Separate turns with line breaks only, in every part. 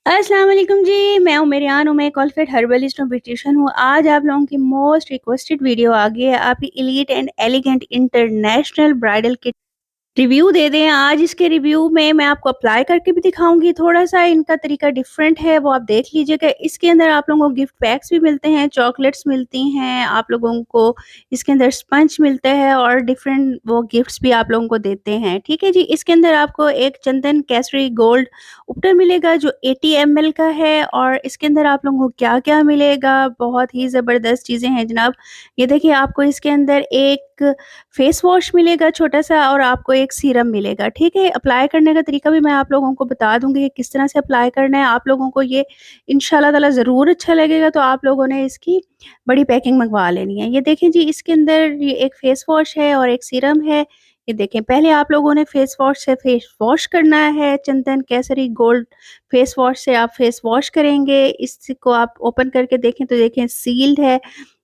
अस्सलाम वालेकुम जी, मैं हूँ मेरियान हूँ, मैं एक ऑलफेट हर्बलिस्ट और ब्यूटिशियन हूँ। आज आप लोगों की मोस्ट रिक्वेस्टेड वीडियो आ गई है, आपकी elite and elegant international bridal kit review दे दें। आज इसके रिव्यू में मैं आपको अप्लाई करके भी दिखाऊंगी, थोड़ा सा इनका तरीका डिफरेंट है, वो आप देख लीजिएगा। इसके अंदर आप लोगों को गिफ्ट पैक्स भी मिलते हैं, चॉकलेट्स मिलती हैं, आप लोगों को इसके अंदर स्पंज मिलता है और डिफरेंट वो गिफ्ट्स भी आप लोगों को देते हैं। ठीक है जी। इसके अंदर आपको एक चंदन केसरी गोल्ड उपटर मिलेगा जो 80 ml का है। और इसके अंदर आप लोगों को क्या क्या मिलेगा, बहुत ही ज़बरदस्त चीज़ें हैं जनाब। ये देखिए, आपको इसके अंदर एक फेस वॉश मिलेगा छोटा सा और आपको एक सीरम मिलेगा। ठीक है। अप्लाई करने का तरीका भी मैं आप लोगों को बता दूंगी कि किस तरह से अप्लाई करना है। आप लोगों को ये इंशाल्लाह ताला ज़रूर अच्छा लगेगा, तो आप लोगों ने इसकी बड़ी पैकिंग मंगवा लेनी है। ये देखें जी, इसके अंदर ये एक फेस वॉश है और एक सीरम है। ये देखें, पहले आप लोगों ने फेस वॉश से फेस वॉश करना है। चंदन केसरी गोल्ड फेस वॉश से आप फेस वॉश करेंगे। इसको आप ओपन करके देखें तो देखें सील्ड है।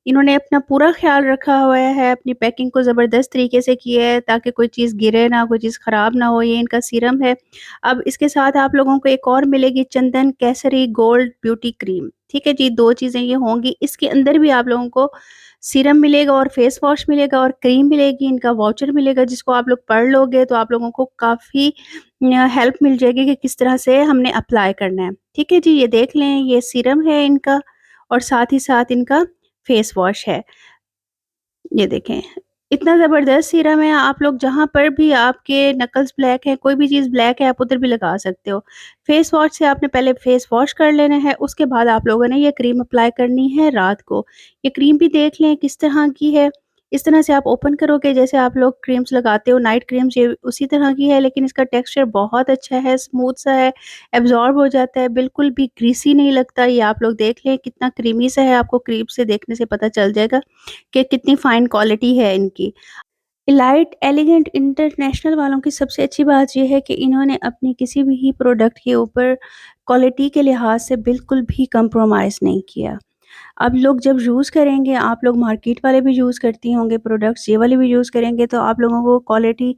इन्होंने अपना पूरा ख़्याल रखा हुआ है, अपनी पैकिंग को ज़बरदस्त तरीके से किया है ताकि कोई चीज़ गिरे ना, कोई चीज़ ख़राब ना हो। ये इनका सीरम है। अब इसके साथ आप लोगों को एक और मिलेगी चंदन केसरी गोल्ड ब्यूटी क्रीम। ठीक है जी, 2 चीज़ें ये होंगी। इसके अंदर भी आप लोगों को सीरम मिलेगा और फेस वॉश मिलेगा और क्रीम मिलेगी, इनका वाउचर मिलेगा जिसको आप लोग पढ़ लोगे तो आप लोगों को काफ़ी हेल्प मिल जाएगी कि किस तरह से हमने अप्लाई करना है। ठीक है जी, ये देख लें, ये सीरम है इनका और साथ ही साथ इनका फेस वॉश है। ये देखें, इतना ज़बरदस्त सीरम है। आप लोग जहाँ पर भी आपके नकल्स ब्लैक हैं, कोई भी चीज़ ब्लैक है, आप उधर भी लगा सकते हो। फेस वॉश से आपने पहले फेस वॉश कर लेना है, उसके बाद आप लोगों ने ये क्रीम अप्लाई करनी है रात को। ये क्रीम भी देख लें किस तरह की है। इस तरह से आप ओपन करोगे, जैसे आप लोग क्रीम्स लगाते हो नाइट क्रीम्स, ये उसी तरह की है, लेकिन इसका टेक्सचर बहुत अच्छा है, स्मूथ सा है, एब्ज़ॉर्ब हो जाता है, बिल्कुल भी ग्रीसी नहीं लगता। ये आप लोग देख लें कितना क्रीमी सा है, आपको क्रीम से देखने से पता चल जाएगा कि कितनी फ़ाइन क्वालिटी है इनकी। इलाइट एलिगेंट इंटरनेशनल वालों की सबसे अच्छी बात ये है कि इन्होंने अपनी किसी भी प्रोडक्ट के ऊपर क्वालिटी के लिहाज से बिल्कुल भी कंप्रोमाइज़ नहीं किया। अब लोग जब यूज़ करेंगे, आप लोग मार्केट वाले भी यूज़ करती होंगे प्रोडक्ट्स, ये वाले भी यूज़ करेंगे, तो आप लोगों को क्वालिटी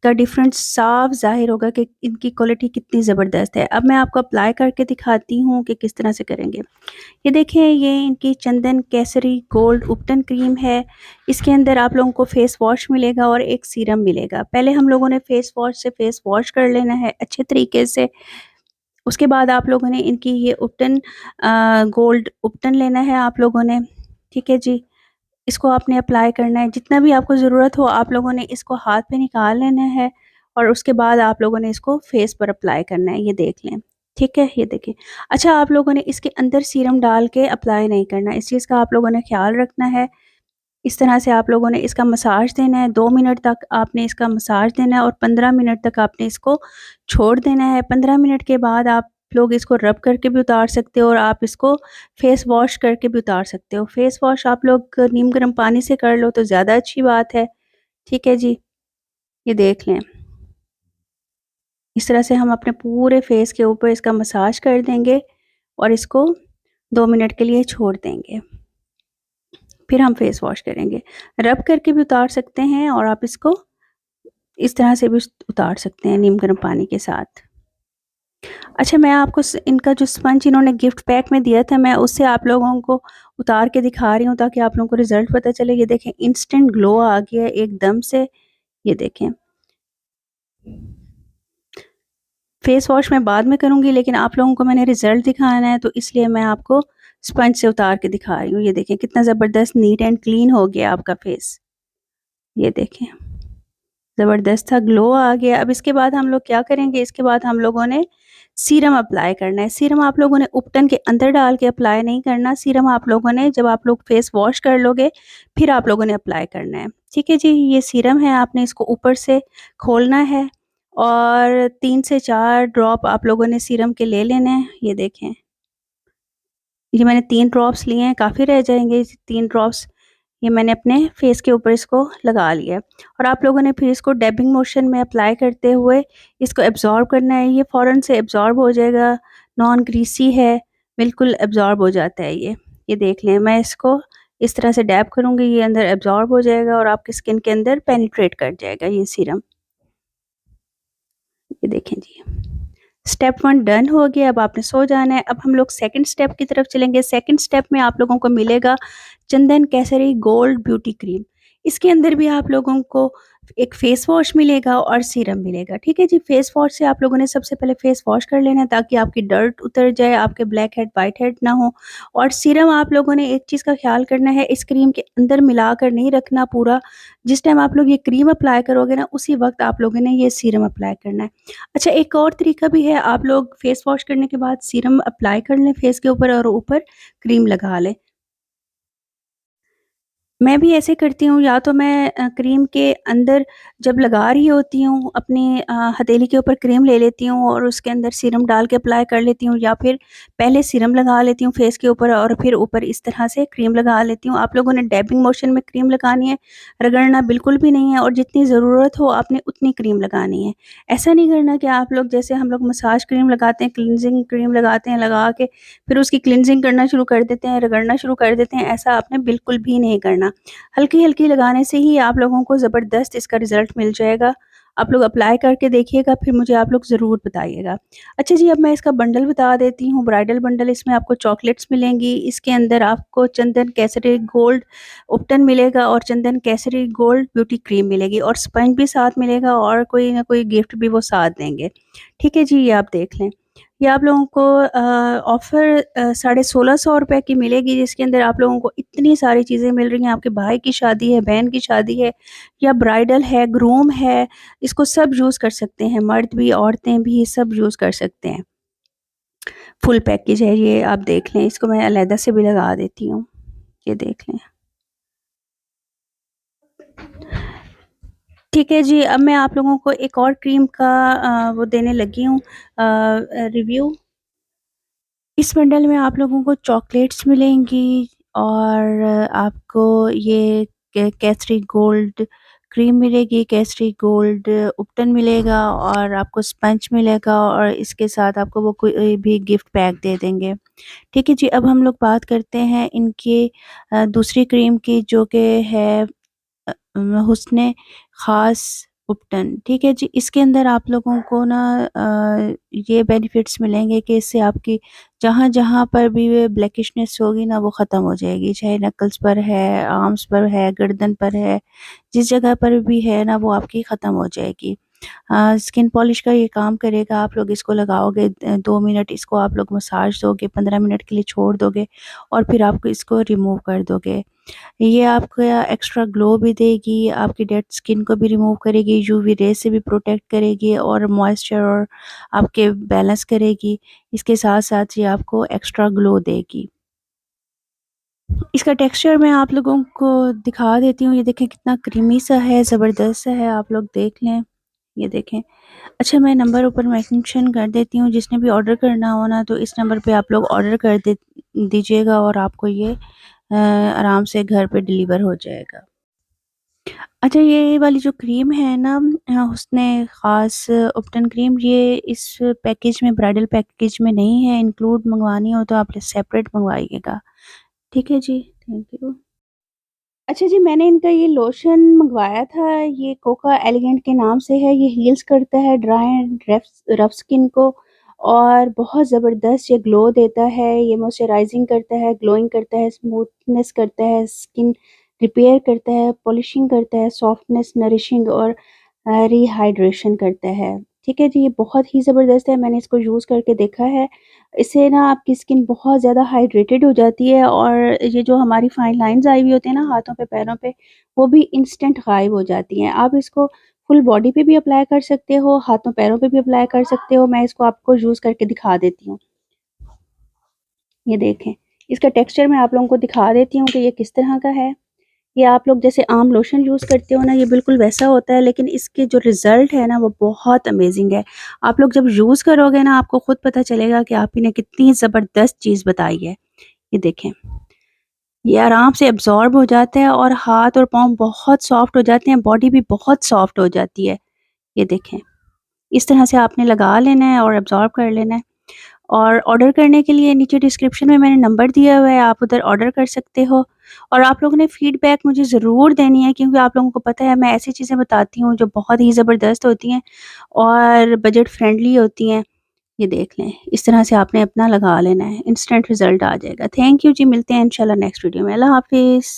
का डिफरेंस साफ ज़ाहिर होगा कि इनकी क्वालिटी कितनी ज़बरदस्त है। अब मैं आपको अप्लाई करके दिखाती हूँ कि किस तरह से करेंगे। ये देखें, ये इनकी चंदन केसरी गोल्ड उपटन क्रीम है। इसके अंदर आप लोगों को फेस वॉश मिलेगा और एक सीरम मिलेगा। पहले हम लोगों ने फेस वॉश से फेस वॉश कर लेना है अच्छे तरीके से। उसके बाद आप लोगों ने इनकी ये उपटन गोल्ड उपटन लेना है आप लोगों ने। ठीक है जी। इसको आपने अप्लाई करना है, जितना भी आपको ज़रूरत हो आप लोगों ने इसको हाथ पे निकाल लेना है और उसके बाद आप लोगों ने इसको फेस पर अप्लाई करना है। ये देख लें। ठीक है, ये देखें। अच्छा, आप लोगों ने इसके अंदर सीरम डाल के अप्लाई नहीं करना, इस चीज़ का आप लोगों ने ख़्याल रखना है। इस तरह से आप लोगों ने इसका मसाज देना है, 2 मिनट तक आपने इसका मसाज देना है और 15 मिनट तक आपने इसको छोड़ देना है। 15 मिनट के बाद आप लोग इसको रब करके भी उतार सकते हो और आप इसको फेस वॉश करके भी उतार सकते हो। फेस वॉश आप लोग नीम गर्म पानी से कर लो तो ज़्यादा अच्छी बात है। ठीक है जी, ये देख लें। इस तरह से हम अपने पूरे फेस के ऊपर इसका मसाज कर देंगे और इसको 2 मिनट के लिए छोड़ देंगे। फिर हम फेस वॉश करेंगे। रब करके भी उतार सकते हैं और आप इसको इस तरह से भी उतार सकते हैं नीम गर्म पानी के साथ। अच्छा, मैं आपको इनका जो स्पंज इन्होंने गिफ्ट पैक में दिया था, मैं उससे आप लोगों को उतार के दिखा रही हूँ ताकि आप लोगों को रिजल्ट पता चले। ये देखें, इंस्टेंट ग्लो आ गया है एकदम से। ये देखें, फेस वॉश मैं बाद में करूँगी, लेकिन आप लोगों को मैंने रिजल्ट दिखाना है तो इसलिए मैं आपको स्पंज से उतार के दिखा रही हूँ। ये देखें कितना ज़बरदस्त नीट एंड क्लीन हो गया आपका फेस। ये देखें, ज़बरदस्त था, ग्लो आ गया। अब इसके बाद हम लोग क्या करेंगे, इसके बाद हम लोगों ने सीरम अप्लाई करना है। सीरम आप लोगों ने उपटन के अंदर डाल के अप्लाई नहीं करना, सीरम आप लोगों ने जब आप लोग फेस वॉश कर लोगे फिर आप लोगों ने अप्लाई करना है। ठीक है जी, ये सीरम है, आपने इसको ऊपर से खोलना है और 3 से 4 ड्रॉप आप लोगों ने सीरम के ले लेने हैं। ये देखें, ये मैंने 3 ड्रॉप्स लिए हैं, काफ़ी रह जाएंगे 3 ड्रॉप्स। ये मैंने अपने फेस के ऊपर इसको लगा लिया है और आप लोगों ने फिर इसको डैबिंग मोशन में अप्लाई करते हुए इसको एब्जॉर्ब करना है। ये फ़ौरन से एब्जॉर्ब हो जाएगा, नॉन ग्रीसी है, बिल्कुल एब्जॉर्ब हो जाता है ये देख लें। मैं इसको इस तरह से डैब करूँगी, ये अंदर एब्जॉर्ब हो जाएगा और आपकी स्किन के अंदर पेनिट्रेट कर जाएगा ये सीरम। ये देखें जी, स्टेप 1 डन हो गया, अब आपने सो जाना है। अब हम लोग सेकंड स्टेप की तरफ चलेंगे। सेकंड स्टेप में आप लोगों को मिलेगा चंदन केसरी गोल्ड ब्यूटी क्रीम। इसके अंदर भी आप लोगों को एक फेस वॉश मिलेगा और सीरम मिलेगा, ठीक है जी। फेस वॉश से आप लोगों ने सबसे पहले फेस वॉश कर लेना है ताकि आपकी डर्ट उतर जाए, आपके ब्लैक हेड, व्हाइट हेड ना हो। और सीरम आप लोगों ने एक चीज़ का ख़्याल करना है, इस क्रीम के अंदर मिलाकर नहीं रखना पूरा। जिस टाइम आप लोग ये क्रीम अप्लाई करोगे ना, उसी वक़्त आप लोगों ने ये सीरम अप्लाई करना है। अच्छा, एक और तरीका भी है, आप लोग फेस वॉश करने के बाद सीरम अप्लाई कर लें फेस के ऊपर और ऊपर क्रीम लगा लें। मैं भी ऐसे करती हूँ, या तो मैं क्रीम के अंदर जब लगा रही होती हूँ अपनी हथेली के ऊपर क्रीम ले लेती हूँ और उसके अंदर सीरम डाल के अप्लाई कर लेती हूँ, या फिर पहले सीरम लगा लेती हूँ फेस के ऊपर और फिर ऊपर इस तरह से क्रीम लगा लेती हूँ। आप लोगों ने डैबिंग मोशन में क्रीम लगानी है, रगड़ना बिल्कुल भी नहीं है, और जितनी ज़रूरत हो आपने उतनी क्रीम लगानी है। ऐसा नहीं करना कि आप लोग जैसे हम लोग मसाज क्रीम लगाते हैं, क्लींजिंग क्रीम लगाते हैं, लगा के फिर उसकी क्लींजिंग करना शुरू कर देते हैं, रगड़ना शुरू कर देते हैं, ऐसा आपने बिल्कुल भी नहीं करना। हल्की-हल्की लगाने से ही आप लोगों को ज़बरदस्त इसका रिज़ल्ट मिल जाएगा। आप लोग अप्लाई करके देखिएगा, फिर मुझे आप लोग ज़रूर बताइएगा। अच्छा जी, अब मैं इसका बंडल बता देती हूँ, ब्राइडल बंडल। इसमें आपको चॉकलेट्स मिलेंगी, इसके अंदर आपको चंदन केसरी गोल्ड उपटन मिलेगा और चंदन केसरी गोल्ड ब्यूटी क्रीम मिलेगी और स्पंज भी साथ मिलेगा और कोई ना कोई गिफ्ट भी वो साथ देंगे। ठीक है जी, ये आप देख लें। ये आप लोगों को ऑफ़र ₹1650 की मिलेगी, जिसके अंदर आप लोगों को इतनी सारी चीज़ें मिल रही हैं। आपके भाई की शादी है, बहन की शादी है या ब्राइडल है, ग्रूम है, इसको सब यूज़ कर सकते हैं, मर्द भी, औरतें भी सब यूज़ कर सकते हैं। फुल पैकेज है ये, आप देख लें। इसको मैं अलहदा से भी लगा देती हूँ, ये देख लें। ठीक है जी, अब मैं आप लोगों को एक और क्रीम का वो देने लगी हूँ रिव्यू। इस बंडल में आप लोगों को चॉकलेट्स मिलेंगी और आपको ये केसरी गोल्ड क्रीम मिलेगी, केसरी गोल्ड उपटन मिलेगा और आपको स्पंज मिलेगा और इसके साथ आपको वो कोई भी गिफ्ट पैक दे देंगे। ठीक है जी, अब हम लोग बात करते हैं इनकी दूसरी क्रीम की, जो कि है हुस्ने ख़ास उपटन। ठीक है जी, इसके अंदर आप लोगों को ना ये बेनिफिट्स मिलेंगे कि इससे आपकी जहाँ-जहाँ पर भी ये ब्लैकिशनेस होगी ना, वो ख़त्म हो जाएगी। चाहे नकल्स पर है, आर्म्स पर है, गर्दन पर है, जिस जगह पर भी है ना, वो आपकी ख़त्म हो जाएगी। स्किन पॉलिश का ये काम करेगा। आप लोग इसको लगाओगे 2 मिनट इसको आप लोग मसाज दोगे, 15 मिनट के लिए छोड़ दोगे और फिर आप इसको रिमूव कर दोगे। ये आपको एक्स्ट्रा ग्लो भी देगी, आपकी डेड स्किन को भी रिमूव करेगी, यूवी रे से भी प्रोटेक्ट करेगी और मॉइस्चर और आपके बैलेंस करेगी। इसके साथ-साथ ये आपको एक्स्ट्रा ग्लो देगी। इसका टेक्सचर मैं आप लोगों को दिखा देती हूँ। ये देखें कितना क्रीमी सा है, ज़बरदस्त सा है, आप लोग देख लें। ये देखें। अच्छा, मैं नंबर ऊपर मेंशन कर देती हूँ, जिसने भी ऑर्डर करना हो ना, तो इस नंबर पे आप लोग ऑर्डर कर दीजिएगा और आपको ये आराम से घर पे डिलीवर हो जाएगा। अच्छा, ये वाली जो क्रीम है ना, हुस्ने ख़ास उपटन क्रीम, ये इस पैकेज में, ब्राइडल पैकेज में नहीं है इंक्लूड। मंगवानी हो तो आप सेपरेट मंगवाइएगा। ठीक है जी, थैंक यू। अच्छा जी, मैंने इनका ये लोशन मँगवाया था, ये कोका एलिगेंट के नाम से है। ये हील्स करता है ड्राई एंड रफ़ स्किन को और बहुत ज़बरदस्त ये ग्लो देता है। ये मॉइस्चराइज़िंग करता है, ग्लोइंग करता है, स्मूथनेस करता है, स्किन रिपेयर करता है, पॉलिशिंग करता है, सॉफ्टनेस, नरिशिंग और रिहाइड्रेशन करता है। ठीक है जी, ये बहुत ही ज़बरदस्त है, मैंने इसको यूज़ करके देखा है। इससे ना आपकी स्किन बहुत ज़्यादा हाइड्रेटेड हो जाती है और ये जो हमारी फाइन लाइन्स आई हुई होती हैं ना हाथों पे, पैरों पे, वो भी इंस्टेंट गायब हो जाती हैं। आप इसको फुल बॉडी पे भी अप्लाई कर सकते हो, हाथों पैरों पे भी अप्लाई कर सकते हो। मैं इसको आपको यूज़ करके दिखा देती हूँ। ये देखें, इसका टेक्सचर मैं आप लोगों को दिखा देती हूँ कि ये किस तरह का है। ये आप लोग जैसे आम लोशन यूज़ करते हो ना, ये बिल्कुल वैसा होता है, लेकिन इसके जो रिज़ल्ट है ना, वो बहुत अमेज़िंग है। आप लोग जब यूज़ करोगे ना, आपको खुद पता चलेगा कि आप ही ने कितनी ज़बरदस्त चीज़ बताई है। ये देखें, ये आराम से एब्ज़ॉर्ब हो जाता है और हाथ और पाँव बहुत सॉफ्ट हो जाते हैं, बॉडी भी बहुत सॉफ्ट हो जाती है। ये देखें, इस तरह से आपने लगा लेना है और एब्ज़ॉर्ब कर लेना है। और ऑर्डर करने के लिए नीचे डिस्क्रिप्शन में मैंने नंबर दिया हुआ है, आप उधर ऑर्डर कर सकते हो। और आप लोगों ने फ़ीडबैक मुझे ज़रूर देनी है, क्योंकि आप लोगों को पता है मैं ऐसी चीज़ें बताती हूँ जो बहुत ही ज़बरदस्त होती हैं और बजट फ्रेंडली होती हैं। ये देख लें, इस तरह से आपने अपना लगा लेना है, इंस्टेंट रिज़ल्ट आ जाएगा। थैंक यू जी, मिलते हैं इंशाल्लाह नेक्स्ट वीडियो में। अल्लाह हाफ़िज़।